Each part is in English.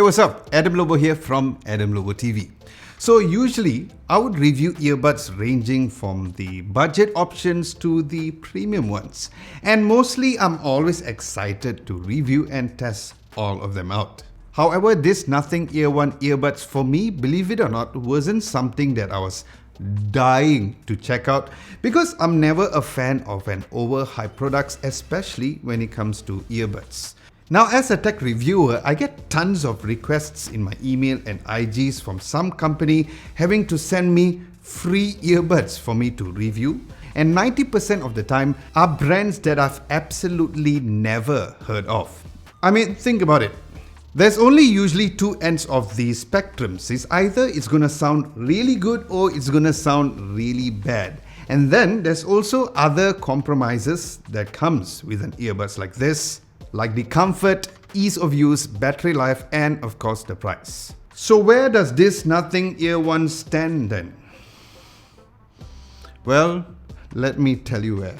Hey, what's up? Adam Lobo here from Adam Lobo TV. So usually I would review earbuds ranging from the budget options to the premium ones. And mostly I'm always excited to review and test all of them out. However, this Nothing Ear One earbuds for me, believe it or not, wasn't something that I was dying to check out because I'm never a fan of an overhyped products, especially when it comes to earbuds. Now, as a tech reviewer, I get tons of requests in my email and IGs from some company having to send me free earbuds for me to review. And 90% of the time are brands that I've absolutely never heard of. I mean, think about it. There's only usually two ends of the spectrums. It's either it's gonna sound really good or it's gonna sound really bad. And then there's also other compromises that comes with an earbuds like this, like the comfort, ease of use, battery life, and of course the price. So where does this Nothing Ear One stand then? Well, let me tell you where.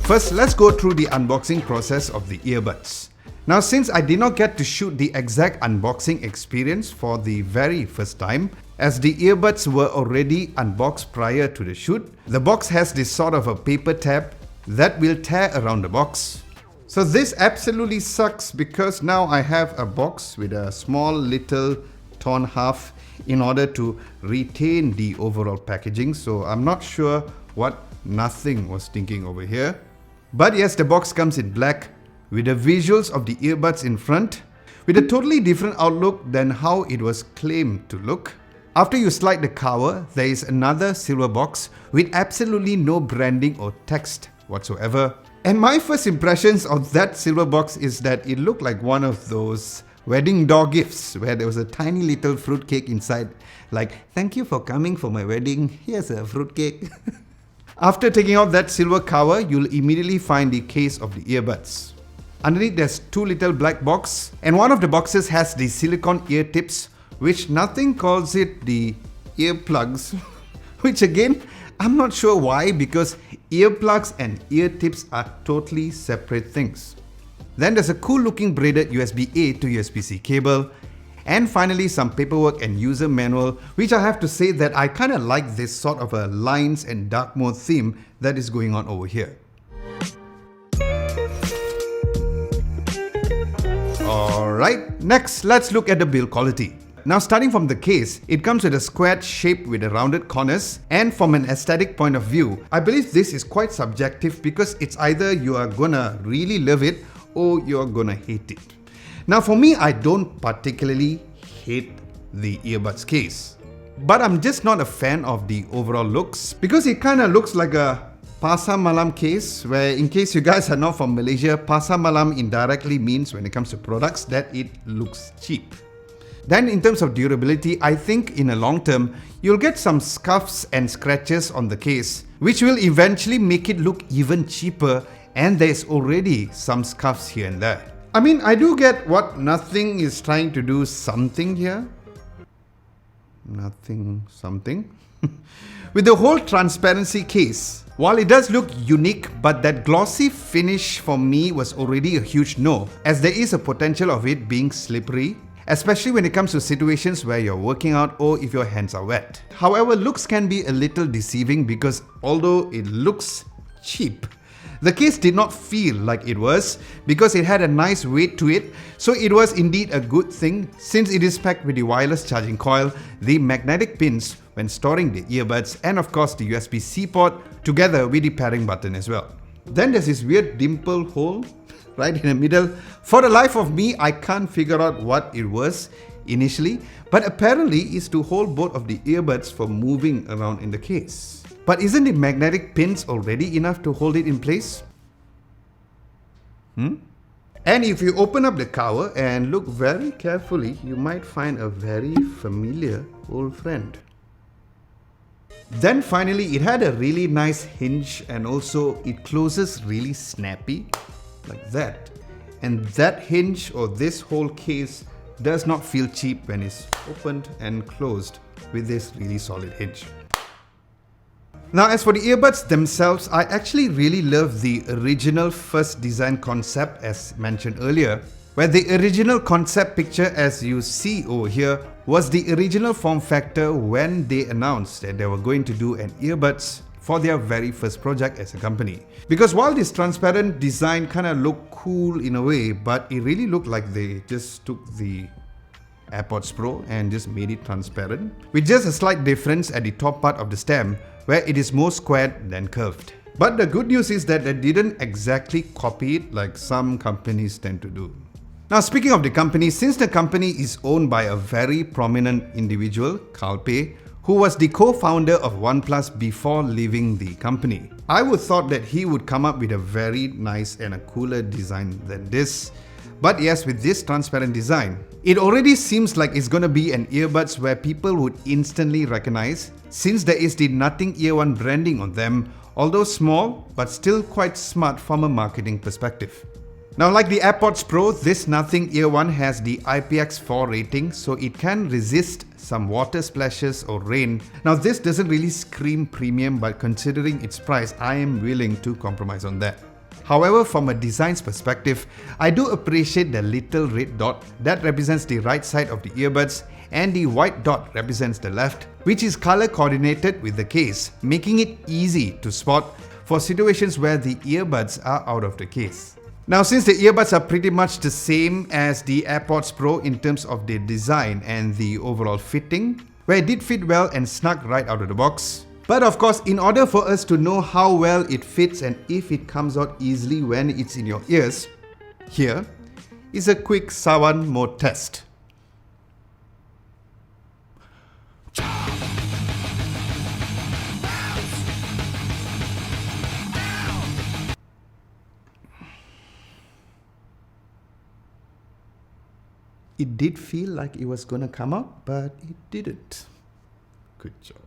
First, let's go through the unboxing process of the earbuds. Now, since I did not get to shoot the exact unboxing experience for the very first time, as the earbuds were already unboxed prior to the shoot, the box has this sort of a paper tab that will tear around the box. So this absolutely sucks because now I have a box with a small little torn half in order to retain the overall packaging. So I'm not sure what Nothing was thinking over here. But yes, the box comes in black with the visuals of the earbuds in front with a totally different outlook than how it was claimed to look. After you slide the cover, there is another silver box with absolutely no branding or text whatsoever. And my first impressions of that silver box is that it looked like one of those wedding door gifts where there was a tiny little fruitcake inside, like, "Thank you for coming for my wedding, here's a fruitcake." After taking out that silver cover, you'll immediately find the case of the earbuds. Underneath there's two little black boxes, and one of the boxes has the silicone ear tips, which Nothing calls it the earplugs, which again, I'm not sure why, because earplugs and ear tips are totally separate things. Then there's a cool looking braided USB-A to USB-C cable, and finally some paperwork and user manual, which I have to say that I kind of like this sort of a lines and dark mode theme that is going on over here. Alright, next let's look at the build quality. Now, starting from the case, it comes with a squared shape with the rounded corners, and from an aesthetic point of view, I believe this is quite subjective because it's either you are gonna really love it or you're gonna hate it. Now for me, I don't particularly hate the earbuds case, but I'm just not a fan of the overall looks because it kind of looks like a Pasar Malam case, where in case you guys are not from Malaysia, Pasar Malam indirectly means when it comes to products that it looks cheap. Then in terms of durability, I think in the long term, you'll get some scuffs and scratches on the case, which will eventually make it look even cheaper, and there's already some scuffs here and there. I mean, I do get what Nothing is trying to do something here. Nothing something. With the whole transparency case, while it does look unique, but that glossy finish for me was already a huge no, as there is a potential of it being slippery, especially when it comes to situations where you're working out or if your hands are wet. However, looks can be a little deceiving because although it looks cheap, the case did not feel like it was because it had a nice weight to it, so it was indeed a good thing since it is packed with the wireless charging coil, the magnetic pins when storing the earbuds, and of course the USB-C port together with the pairing button as well. Then there's this weird dimple hole right in the middle. For the life of me, I can't figure out what it was initially, but apparently it's to hold both of the earbuds from moving around in the case. But isn't the magnetic pins already enough to hold it in place? And if you open up the cover and look very carefully, you might find a very familiar old friend. Then finally, it had a really nice hinge, and also it closes really snappy, like that. And that hinge or this whole case does not feel cheap when it's opened and closed with this really solid hinge. Now, as for the earbuds themselves, I actually really love the original first design concept as mentioned earlier, where the original concept picture as you see over here was the original form factor when they announced that they were going to do an earbuds for their very first project as a company. Because while this transparent design kind of looked cool in a way, but it really looked like they just took the AirPods Pro and just made it transparent, with just a slight difference at the top part of the stem where it is more squared than curved. But the good news is that they didn't exactly copy it like some companies tend to do. Now, speaking of the company, since the company is owned by a very prominent individual, Carl Pei, who was the co-founder of OnePlus before leaving the company, I would thought that he would come up with a very nice and a cooler design than this. But yes, with this transparent design, it already seems like it's gonna be an earbuds where people would instantly recognize, since there is the Nothing Ear One branding on them, although small, but still quite smart from a marketing perspective. Now, like the AirPods Pro, this Nothing Ear One has the IPX4 rating, so it can resist some water splashes or rain. Now, this doesn't really scream premium, but considering its price, I am willing to compromise on that. However, from a design's perspective, I do appreciate the little red dot that represents the right side of the earbuds and the white dot represents the left, which is color coordinated with the case, making it easy to spot for situations where the earbuds are out of the case. Now, since the earbuds are pretty much the same as the AirPods Pro in terms of their design and the overall fitting, where it did fit well and snug right out of the box. But of course, in order for us to know how well it fits and if it comes out easily when it's in your ears, here is a quick Sawan mode test. It did feel like it was gonna come out, but it didn't. Good job.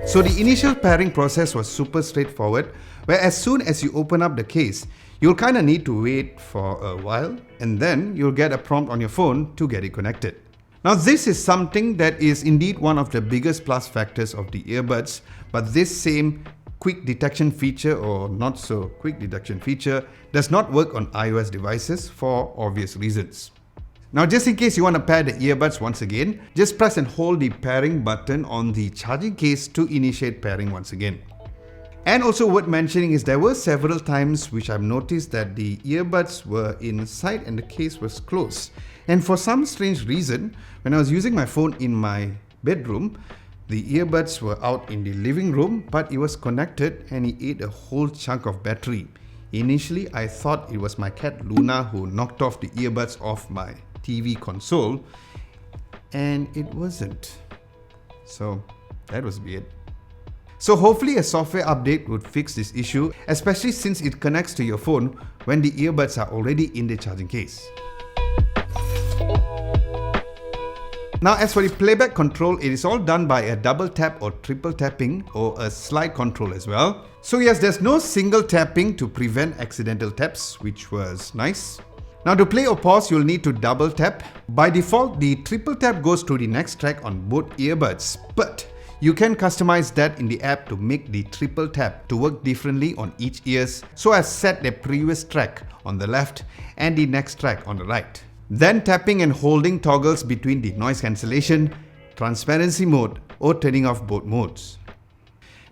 So the initial pairing process was super straightforward, where as soon as you open up the case, you'll kind of need to wait for a while, and then you'll get a prompt on your phone to get it connected. Now, this is something that is indeed one of the biggest plus factors of the earbuds, but this same quick detection feature or not so quick detection feature does not work on iOS devices for obvious reasons. Now, just in case you want to pair the earbuds once again, just press and hold the pairing button on the charging case to initiate pairing once again. And also worth mentioning is there were several times which I've noticed that the earbuds were inside and the case was closed. And for some strange reason, when I was using my phone in my bedroom, the earbuds were out in the living room, but it was connected and it ate a whole chunk of battery. Initially, I thought it was my cat Luna who knocked off the earbuds off my TV console, and it wasn't. So that was weird. So hopefully a software update would fix this issue, especially since it connects to your phone when the earbuds are already in the charging case. Now, as for the playback control, it is all done by a double tap or triple tapping or a slide control as well. So yes, there's no single tapping to prevent accidental taps, which was nice. Now, to play or pause, you'll need to double tap. By default, the triple tap goes to the next track on both earbuds, but you can customize that in the app to make the triple tap to work differently on each ears, so as set the previous track on the left and the next track on the right. Then tapping and holding toggles between the noise cancellation, transparency mode, or turning off both modes.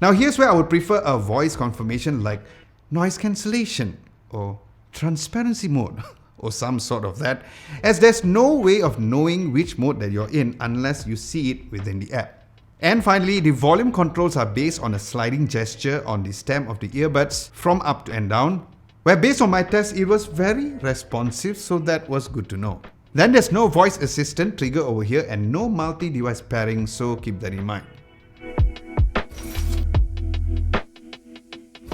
Now, here's where I would prefer a voice confirmation like noise cancellation or transparency mode or some sort of that, as there's no way of knowing which mode that you're in unless you see it within the app. And finally, the volume controls are based on a sliding gesture on the stem of the earbuds from up and down, where based on my test, it was very responsive, so that was good to know. Then there's no voice assistant trigger over here and no multi-device pairing, so keep that in mind.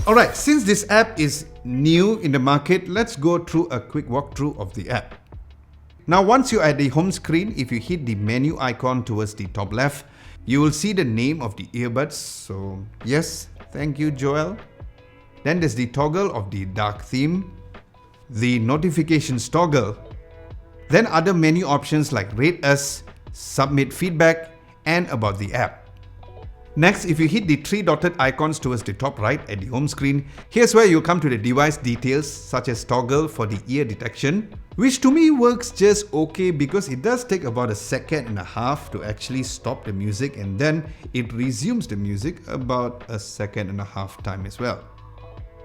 Alright, since this app is new in the market, let's go through a quick walkthrough of the app. Now, once you're at the home screen, if you hit the menu icon towards the top left, you will see the name of the earbuds. So yes, thank you, Joel. Then there's the toggle of the dark theme, the notifications toggle, then other menu options like rate us, submit feedback, and about the app. Next, if you hit the three dotted icons towards the top right at the home screen, here's where you'll come to the device details such as toggle for the ear detection, which to me works just okay because it does take about 1.5 seconds to actually stop the music, and then it resumes the music about 1.5 seconds time as well.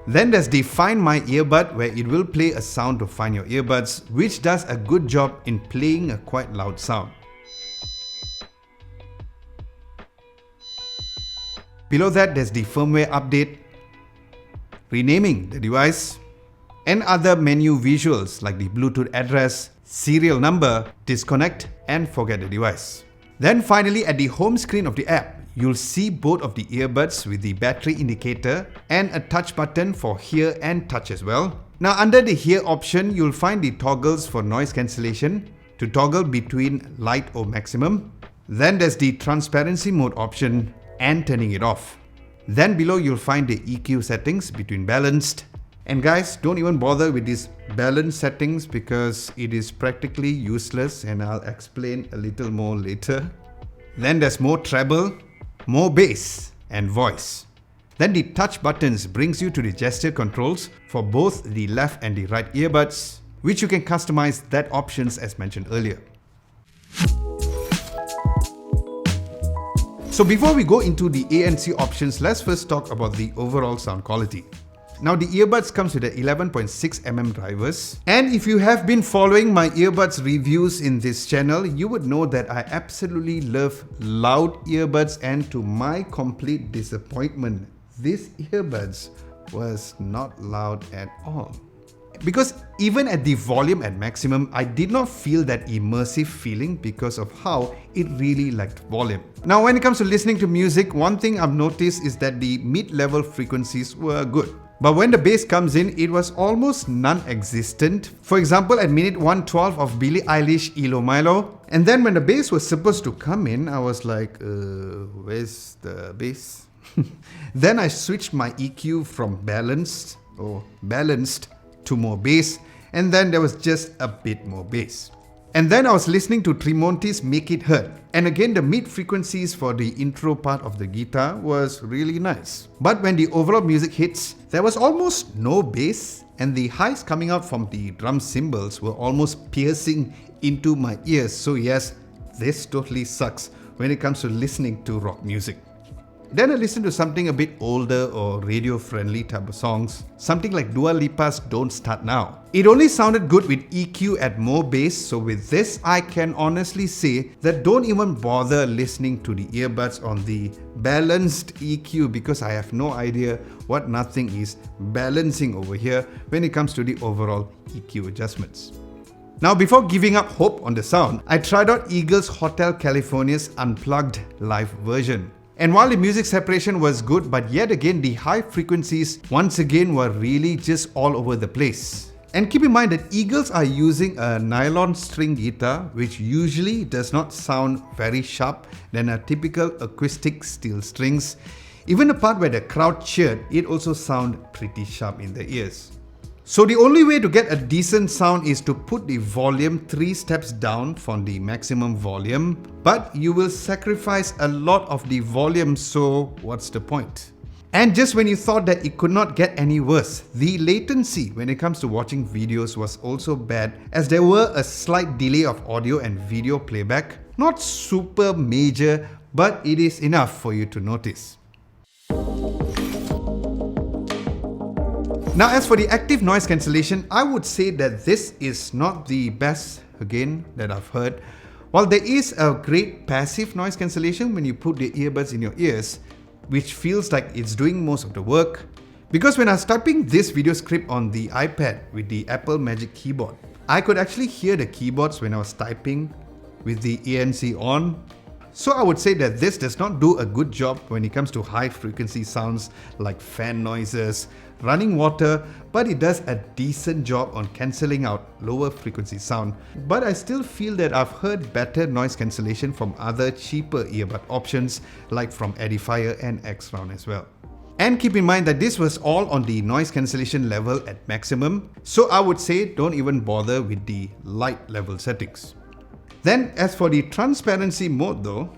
Then there's the Find My Earbud, where it will play a sound to find your earbuds, which does a good job in playing a quite loud sound. Below that, there's the firmware update, renaming the device, and other menu visuals like the Bluetooth address, serial number, disconnect, and forget the device. Then finally, at the home screen of the app, you'll see both of the earbuds with the battery indicator and a touch button for hear and touch as well. Now under the hear option, you'll find the toggles for noise cancellation to toggle between light or maximum. Then there's the transparency mode option and turning it off. Then below you'll find the EQ settings between balanced. And guys, don't even bother with these balance settings because it is practically useless, and I'll explain a little more later. Then there's more treble, more bass and voice. Then the touch buttons brings you to the gesture controls for both the left and the right earbuds, which you can customize that options as mentioned earlier. So before we go into the ANC options, let's first talk about the overall sound quality. Now the earbuds comes with the 11.6mm drivers, and if you have been following my earbuds reviews in this channel, you would know that I absolutely love loud earbuds, and to my complete disappointment, this earbuds was not loud at all. Because even at the volume at maximum, I did not feel that immersive feeling because of how it really lacked volume. Now when it comes to listening to music, one thing I've noticed is that the mid-level frequencies were good. But when the bass comes in, it was almost non-existent. For example, at minute 112 of Billie Eilish Ilo Milo. And then when the bass was supposed to come in, I was like, where's the bass? Then I switched my EQ from balanced to more bass, and then there was just a bit more bass. And then I was listening to Tremonti's Make It Hurt, and again the mid frequencies for the intro part of the guitar was really nice. But when the overall music hits, there was almost no bass, and the highs coming out from the drum cymbals were almost piercing into my ears. So yes, this totally sucks when it comes to listening to rock music. Then I listened to something a bit older or radio-friendly type of songs, something like Dua Lipa's Don't Start Now. It only sounded good with EQ at more bass, so with this I can honestly say that don't even bother listening to the earbuds on the balanced EQ because I have no idea what nothing is balancing over here when it comes to the overall EQ adjustments. Now before giving up hope on the sound, I tried out Eagles Hotel California's unplugged live version. And while the music separation was good, but yet again the high frequencies once again were really just all over the place. And keep in mind that Eagles are using a nylon string guitar, which usually does not sound very sharp than a typical acoustic steel strings. Even the part where the crowd cheered, it also sounded pretty sharp in the ears. So the only way to get a decent sound is to put the volume 3 steps down from the maximum volume, but you will sacrifice a lot of the volume, so what's the point? And just when you thought that it could not get any worse, the latency when it comes to watching videos was also bad, as there were a slight delay of audio and video playback. Not super major, but it is enough for you to notice. Now as for the active noise cancellation, I would say that this is not the best again that I've heard. While there is a great passive noise cancellation when you put the earbuds in your ears, which feels like it's doing most of the work. Because when I was typing this video script on the iPad with the Apple Magic Keyboard, I could actually hear the keyboards when I was typing with the ANC on. So I would say that this does not do a good job when it comes to high frequency sounds like fan noises, running water, but it does a decent job on cancelling out lower frequency sound. But I still feel that I've heard better noise cancellation from other cheaper earbud options like from Edifier and X-Round as well. And keep in mind that this was all on the noise cancellation level at maximum, so I would say don't even bother with the light level settings. Then as for the transparency mode though,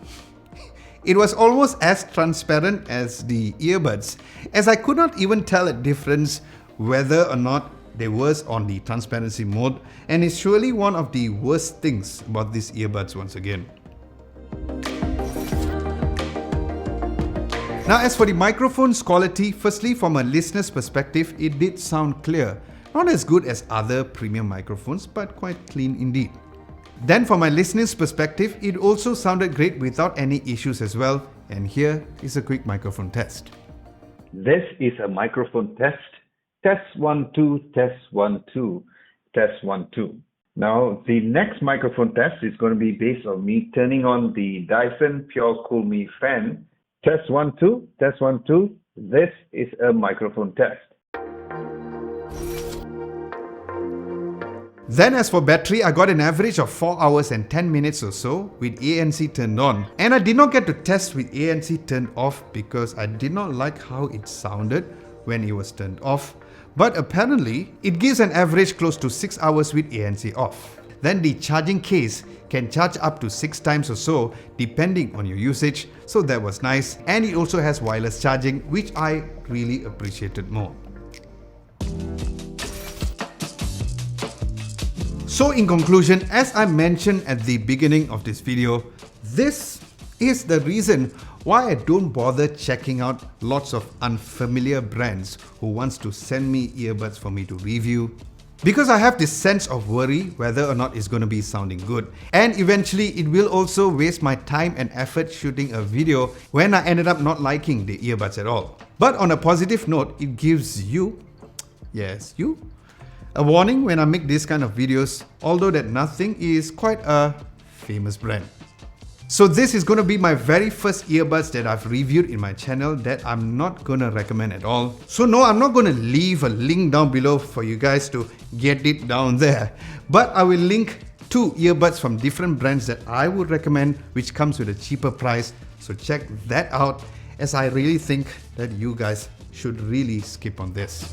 It was almost as transparent as the earbuds, as I could not even tell a difference whether or not they were on the transparency mode, and it's surely one of the worst things about these earbuds once again. Now, as for the microphone's quality, firstly from a listener's perspective, it did sound clear. Not as good as other premium microphones, but quite clean indeed. Then from my listener's perspective, it also sounded great without any issues as well. And here is a quick microphone test. This is a microphone test. Test 1 2, test 1 2, test 1 2. Now the next microphone test is going to be based on me turning on the Dyson Pure Cool Me fan. Test 1 2, test 1 2. This is a microphone test. Then as for battery, I got an average of 4 hours and 10 minutes or so with ANC turned on. And I did not get to test with ANC turned off because I did not like how it sounded when it was turned off. But apparently, it gives an average close to 6 hours with ANC off. Then the charging case can charge up to 6 times or so depending on your usage, so that was nice. And it also has wireless charging, which I really appreciated more. So in conclusion, as I mentioned at the beginning of this video, this is the reason why I don't bother checking out lots of unfamiliar brands who wants to send me earbuds for me to review. Because I have this sense of worry whether or not it's going to be sounding good. And eventually it will also waste my time and effort shooting a video when I ended up not liking the earbuds at all. But on a positive note, it gives you, yes, you, a warning when I make these kind of videos, although that nothing is quite a famous brand. So this is going to be my very first earbuds that I've reviewed in my channel that I'm not going to recommend at all. So no, I'm not going to leave a link down below for you guys to get it down there. But I will link 2 earbuds from different brands that I would recommend, which comes with a cheaper price. So check that out, as I really think that you guys should really skip on this.